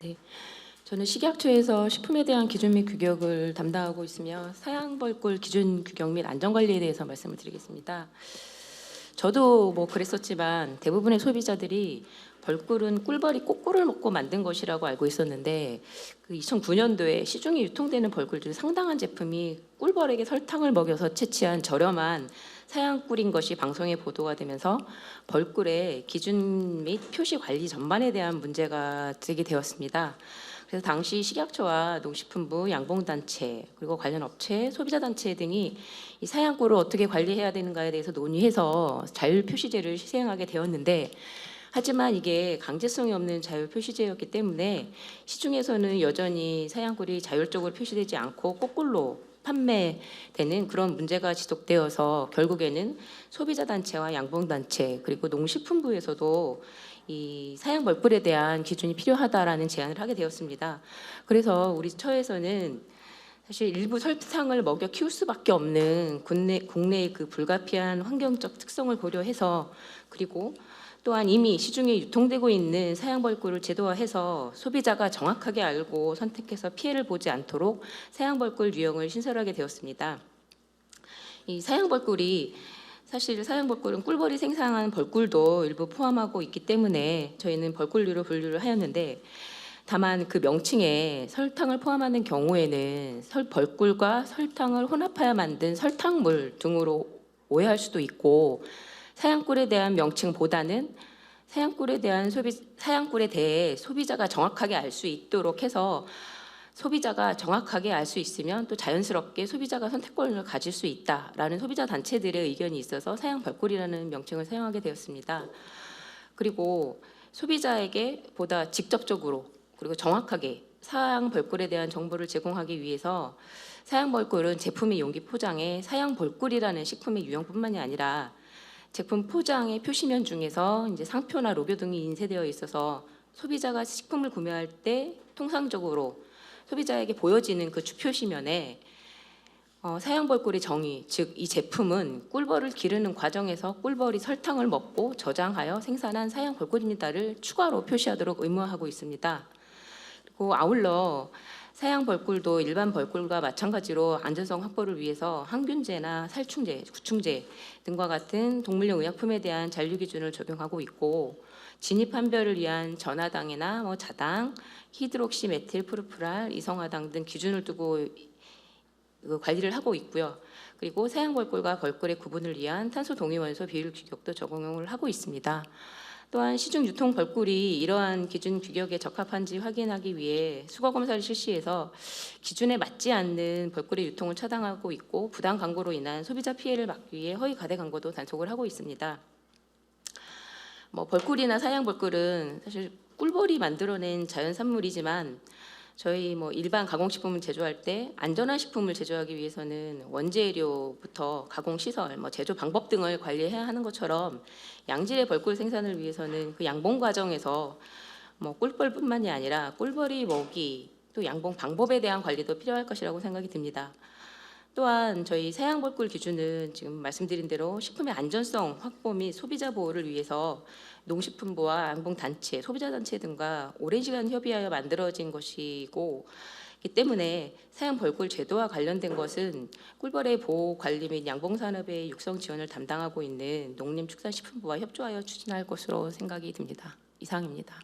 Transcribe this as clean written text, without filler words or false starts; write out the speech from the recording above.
네, 저는 식약처에서 식품에 대한 기준 및 규격을 담당하고 있으며 사양벌꿀 기준 규격 및 안전관리에 대해서 말씀을 드리겠습니다. 저도 그랬었지만 대부분의 소비자들이 벌꿀은 꿀벌이 꼬꿀을 먹고 만든 것이라고 알고 있었는데, 그 2009년도에 시중에 유통되는 벌꿀 중 상당한 제품이 꿀벌에게 설탕을 먹여서 채취한 저렴한 사양꿀인 것이 방송에 보도가 되면서 벌꿀의 기준 및 표시 관리 전반에 대한 문제가 제기되었습니다. 그래서 당시 식약처와 농식품부, 양봉단체, 그리고 관련 업체, 소비자단체 등이 이 사양꿀을 어떻게 관리해야 되는가에 대해서 논의해서 자율표시제를 시행하게 되었는데, 하지만 이게 강제성이 없는 자율표시제였기 때문에 시중에서는 여전히 사양꿀이 자율적으로 표시되지 않고 거꾸로 판매되는 그런 문제가 지속되어서 결국에는 소비자단체와 양봉단체 그리고 농식품부에서도 이 사양 벌꿀에 대한 기준이 필요하다라는 제안을 하게 되었습니다. 그래서 우리 처에서는 사실 일부 설탕을 먹여 키울 수밖에 없는 국내의 그 불가피한 환경적 특성을 고려해서, 그리고 또한 이미 시중에 유통되고 있는 사양벌꿀을 제도화해서 소비자가 정확하게 알고 선택해서 피해를 보지 않도록 사양벌꿀 유형을 신설하게 되었습니다. 이 사양벌꿀이 사실 사양벌꿀은 꿀벌이 생산한 벌꿀도 일부 포함하고 있기 때문에 저희는 벌꿀류로 분류를 하였는데, 다만 그 명칭에 설탕을 포함하는 경우에는 벌꿀과 설탕을 혼합하여 만든 설탕물 등으로 오해할 수도 있고, 사양꿀에 대한 명칭보다는 사양꿀에 대해 소비자가 정확하게 알 수 있도록 해서, 소비자가 정확하게 알 수 있으면 또 자연스럽게 소비자가 선택권을 가질 수 있다라는 소비자 단체들의 의견이 있어서 사양벌꿀이라는 명칭을 사용하게 되었습니다. 그리고 소비자에게 보다 직접적으로 그리고 정확하게 사양벌꿀에 대한 정보를 제공하기 위해서 사양벌꿀은 제품의 용기 포장에 사양벌꿀이라는 식품의 유형뿐만이 아니라 제품 포장의 표시면 중에서 이제 상표나 로고 등이 인쇄되어 있어서 소비자가 식품을 구매할 때 통상적으로 소비자에게 보여지는 그 주표시면에 사양벌꿀의 정의, 즉 이 제품은 꿀벌을 기르는 과정에서 꿀벌이 설탕을 먹고 저장하여 생산한 사양벌꿀입니다를 추가로 표시하도록 의무화하고 있습니다. 그리고 아울러 사양벌꿀도 일반 벌꿀과 마찬가지로 안전성 확보를 위해서 항균제나 살충제, 구충제 등과 같은 동물용 의약품에 대한 잔류 기준을 적용하고 있고, 진입 판별을 위한 전하당이나 자당, 히드록시메틸 프루프랄, 이성화당 등 기준을 두고 관리를 하고 있고요. 그리고 사양벌꿀과 벌꿀의 구분을 위한 탄소 동위원소 비율 규격도 적용을 하고 있습니다. 또한 시중 유통 벌꿀이 이러한 기준 규격에 적합한지 확인하기 위해 수거 검사를 실시해서 기준에 맞지 않는 벌꿀의 유통을 차단하고 있고, 부당 광고로 인한 소비자 피해를 막기 위해 허위 가대 광고도 단속을 하고 있습니다. 벌꿀이나 사양벌꿀은 사실 꿀벌이 만들어낸 자연 산물이지만, 저희 일반 가공식품을 제조할 때 안전한 식품을 제조하기 위해서는 원재료부터 가공시설, 제조 방법 등을 관리해야 하는 것처럼 양질의 벌꿀 생산을 위해서는 그 양봉 과정에서 꿀벌뿐만이 아니라 꿀벌이 먹이 또 양봉 방법에 대한 관리도 필요할 것이라고 생각이 듭니다. 또한 저희 사양벌꿀 기준은 지금 말씀드린 대로 식품의 안전성 확보 및 소비자 보호를 위해서 농식품부와 양봉단체, 소비자단체 등과 오랜 시간 협의하여 만들어진 것이고, 이 때문에 사양벌꿀 제도와 관련된 것은 꿀벌의 보호 관리 및 양봉산업의 육성 지원을 담당하고 있는 농림축산식품부와 협조하여 추진할 것으로 생각이 듭니다. 이상입니다.